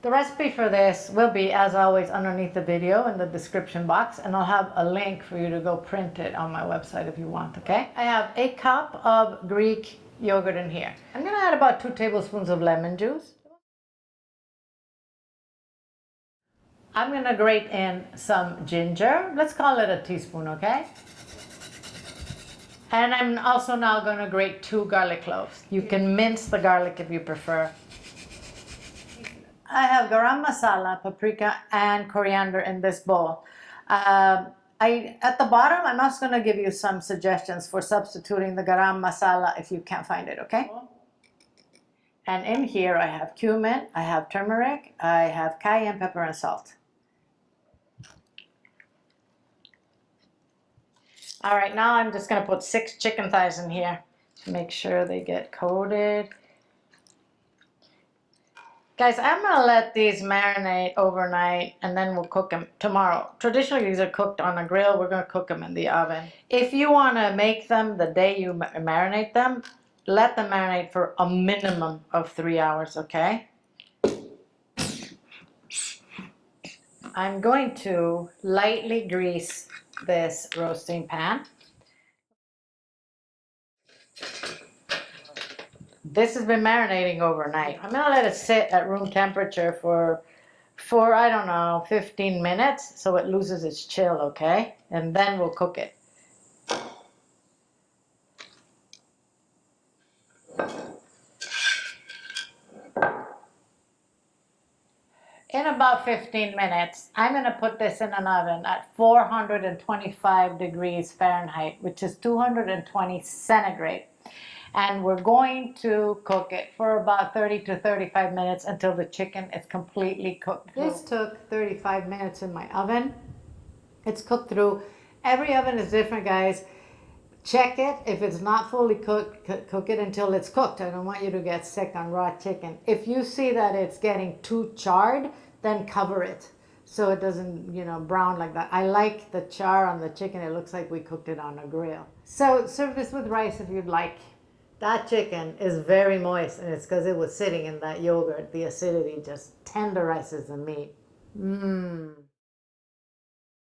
The recipe for this will be, as always, underneath the video in the description box, and I'll have a link for you to go print it on my website if you want, okay? I have a cup of Greek yogurt in here. I'm gonna add about 2 tablespoons of lemon juice. I'm gonna grate in some ginger. Let's call it a teaspoon, okay? And I'm also now gonna grate 2 garlic cloves. You can mince the garlic if you prefer. I have garam masala, paprika, and coriander in this bowl. At the bottom, I'm also going to give you some suggestions for substituting the garam masala if you can't find it, okay? And in here, I have cumin, I have turmeric, I have cayenne pepper and salt. All right, now I'm just going to put 6 chicken thighs in here to make sure they get coated. Guys, I'm gonna let these marinate overnight and then we'll cook them tomorrow. Traditionally, these are cooked on a grill. We're gonna cook them in the oven. If you wanna make them the day you marinate them, let them marinate for a minimum of 3 hours, okay? I'm going to lightly grease this roasting pan. This has been marinating overnight. I'm gonna let it sit at room temperature for I don't know, 15 minutes so it loses its chill, okay? And then we'll cook it. In about 15 minutes, I'm gonna put this in an oven at 425 degrees Fahrenheit, which is 220 centigrade. And we're going to cook it for about 30 to 35 minutes until the chicken is completely cooked. This took 35 minutes in my oven. It's cooked through. Every oven is different, guys. Check it. If it's not fully cooked, cook it until it's cooked. I don't want you to get sick on raw chicken. If you see that it's getting too charred, then cover it so it doesn't, brown like that. I like the char on the chicken. It looks like we cooked it on a grill. So serve this with rice if you'd like. That chicken is very moist, and it's because it was sitting in that yogurt. The acidity just tenderizes the meat. Mmm.